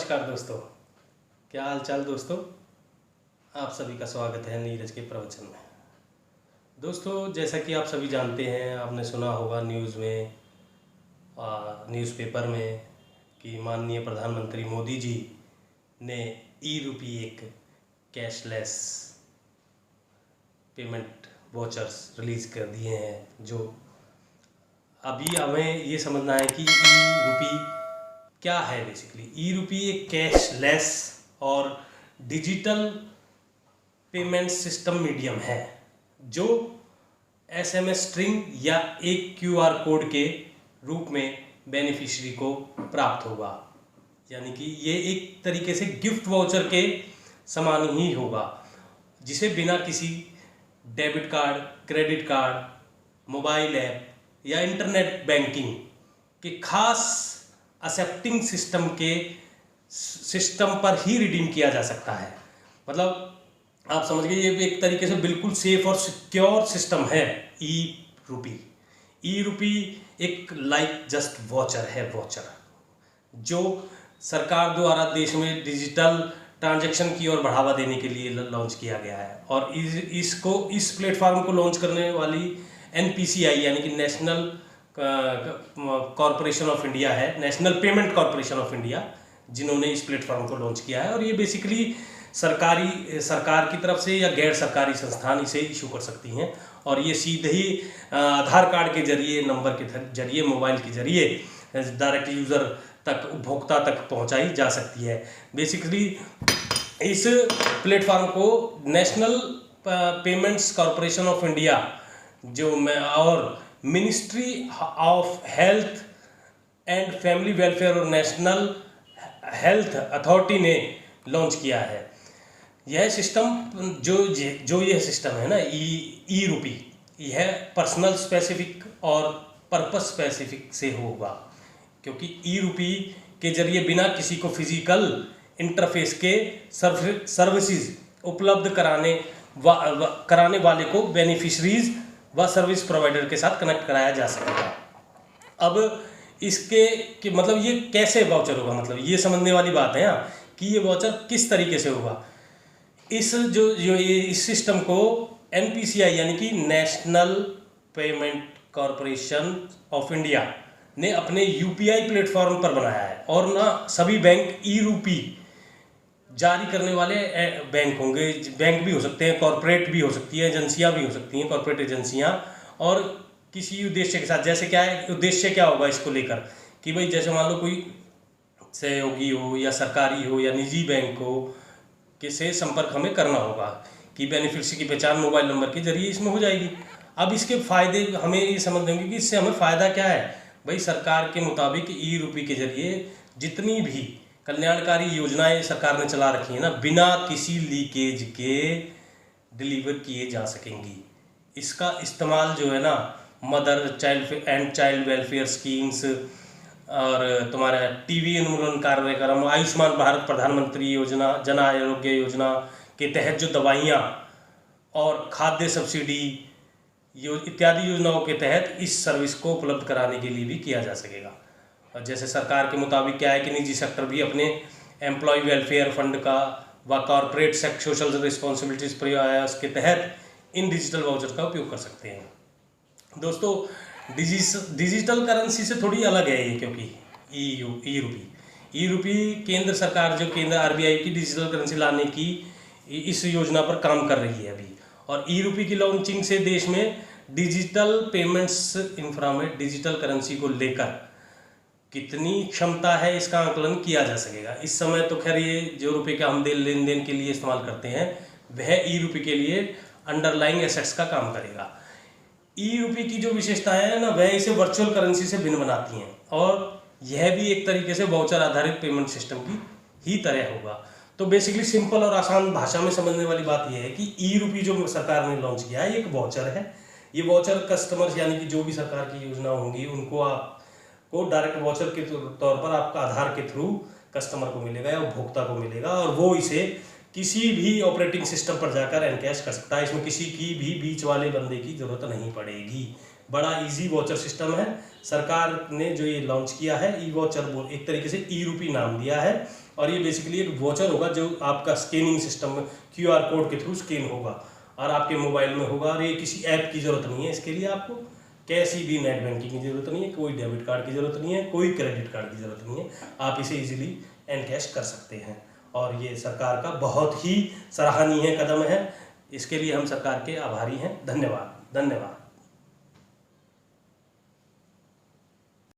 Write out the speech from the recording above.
नमस्कार दोस्तों, क्या हाल चाल दोस्तों। आप सभी का स्वागत है नीरज के प्रवचन में। दोस्तों, जैसा कि आप सभी जानते हैं, आपने सुना होगा न्यूज़ में, न्यूज़पेपर में कि माननीय प्रधानमंत्री मोदी जी ने ई-रूपी एक कैशलेस पेमेंट वाउचर्स रिलीज़ कर दिए हैं। जो अभी हमें ये समझना है कि ई-रूपी क्या है। बेसिकली ई-रूपी एक कैशलेस और डिजिटल पेमेंट सिस्टम मीडियम है जो एसएमएस स्ट्रिंग या एक क्यूआर कोड के रूप में बेनिफिशियरी को प्राप्त होगा। यानी कि ये एक तरीके से गिफ्ट वाउचर के समान ही होगा, जिसे बिना किसी debit card, credit card, mobile app या इंटरनेट बैंकिंग के खास एक्सेप्टिंग सिस्टम पर ही रिडीम किया जा सकता है। मतलब आप समझ गए, ये एक तरीके से बिल्कुल सेफ और सिक्योर सिस्टम है ई-रूपी। ई-रूपी एक लाइक जस्ट वाउचर है, वाउचर जो सरकार द्वारा देश में डिजिटल ट्रांजैक्शन की ओर बढ़ावा देने के लिए लॉन्च किया गया है। और इस प्लेटफॉर्म को लॉन्च करने वाली एनपीसीआई यानी कि नेशनल कॉरपोरेशन ऑफ इंडिया है, national payment corporation of India, जिन्होंने इस प्लेटफॉर्म को लॉन्च किया है। और ये बेसिकली सरकार की तरफ से या गैर सरकारी संस्थान इसे इशू कर सकती हैं। और ये सीधे ही आधार कार्ड के जरिए, नंबर के जरिए, मोबाइल के जरिए डायरेक्ट यूज़र तक, उपभोक्ता तक पहुंचाई जा सकती है। बेसिकली इस प्लेटफॉर्म को national payments corporation of India और ministry of health and family welfare और नेशनल हेल्थ अथॉरिटी ने लॉन्च किया है। यह सिस्टम जो यह सिस्टम है ना, ई-रूपी, यह पर्सनल स्पेसिफिक और पर्पस स्पेसिफिक से होगा, क्योंकि ई-रूपी के जरिए बिना किसी को फिजिकल इंटरफेस के सर्विसेज उपलब्ध कराने वाले को बेनिफिशरीज व सर्विस प्रोवाइडर के साथ कनेक्ट कराया जा सकेगा। अब इसके मतलब ये कैसे वाउचर होगा, मतलब ये समझने वाली बात है कि ये वाउचर किस तरीके से होगा। इस सिस्टम को एनपीसीआई यानी कि national payment corporation of India ने अपने यूपीआई प्लेटफॉर्म पर बनाया है। और ना सभी बैंक ई-रूपी जारी करने वाले बैंक होंगे, बैंक भी हो सकते हैं, कॉरपोरेट भी हो सकती है, एजेंसियां भी हो सकती हैं, कॉरपोरेट एजेंसियां, और किसी उद्देश्य के साथ। जैसे क्या है, उद्देश्य क्या होगा इसको लेकर कि भाई जैसे मान लो कोई सहयोगी हो या सरकारी हो या निजी बैंक हो, किसे संपर्क हमें करना होगा कि बेनिफिशियरी की पहचान मोबाइल नंबर के जरिए इसमें हो जाएगी। अब इसके फायदे हमें ये समझ देंगे कि इससे हमें फ़ायदा क्या है। भाई सरकार के मुताबिक ई-रूपी के जरिए जितनी भी कल्याणकारी योजनाएं सरकार ने चला रखी है ना, बिना किसी लीकेज के डिलीवर किए जा सकेंगी। इसका इस्तेमाल जो है ना, मदर चाइल्ड वेलफेयर स्कीम्स और तुम्हारा टीबी उन्मूलन कार्यक्रम, आयुष्मान भारत प्रधानमंत्री योजना, जन आरोग्य योजना के तहत जो दवाइयाँ और खाद्य सब्सिडी इत्यादि योजनाओं के तहत इस सर्विस को उपलब्ध कराने के लिए भी किया जा सकेगा। और जैसे सरकार के मुताबिक क्या है कि निजी सेक्टर भी अपने एम्प्लॉय वेलफेयर फंड का व कॉरपोरेट सोशल रिस्पॉन्सिबिलिटीज प्रयास के तहत इन डिजिटल वाउचर का उपयोग कर सकते हैं। दोस्तों, डिजिटल करेंसी से थोड़ी अलग है ये, क्योंकि ई-रूपी केंद्र सरकार, जो केंद्र आरबीआई की डिजिटल करेंसी लाने की इस योजना पर काम कर रही है अभी। और ई-रूपी की लॉन्चिंग से देश में डिजिटल पेमेंट्स इंफ्रा में डिजिटल करेंसी को लेकर कितनी क्षमता है, इसका आंकलन किया जा सकेगा। इस समय तो खैर ये जो रुपये का हम लेन देन के लिए इस्तेमाल करते हैं, वह ई-रूपी के लिए अंडरलाइंग एसेट्स का काम करेगा। ई-रूपी की जो विशेषताएं हैं ना, वह इसे वर्चुअल करेंसी से भिन्न बनाती हैं। और यह भी एक तरीके से वाउचर आधारित पेमेंट सिस्टम की ही तरह होगा। तो बेसिकली सिंपल और आसान भाषा में समझने वाली बात यह है कि ई-रूपी जो सरकार ने लॉन्च किया है, एक वाउचर है। ये वाउचर कस्टमर्स यानी कि जो भी सरकार की योजना होंगी उनको आपको डायरेक्ट वाउचर के तौर पर आपका आधार के थ्रू कस्टमर को मिलेगा या उपभोक्ता को मिलेगा, और वो इसे किसी भी ऑपरेटिंग सिस्टम पर जाकर एनकैश कर सकता है। इसमें किसी की भी बीच वाले बंदे की जरूरत नहीं पड़ेगी। बड़ा इजी वॉचर सिस्टम है। सरकार ने जो ये लॉन्च किया है ई वॉचर, एक तरीके से ई रूपी नाम दिया है, और ये बेसिकली एक वॉचर होगा जो आपका स्कैनिंग सिस्टम QR कोड के थ्रू स्कैन होगा और आपके मोबाइल में होगा। और ये किसी ऐप की ज़रूरत नहीं है इसके लिए, आपको कैसी भी नेट बैंकिंग की ज़रूरत नहीं है, कोई डेबिट कार्ड की ज़रूरत नहीं है, कोई क्रेडिट कार्ड की ज़रूरत नहीं है। आप इसे इजीली एनकैश कर सकते हैं और ये सरकार का बहुत ही सराहनीय कदम है। इसके लिए हम सरकार के आभारी हैं। धन्यवाद।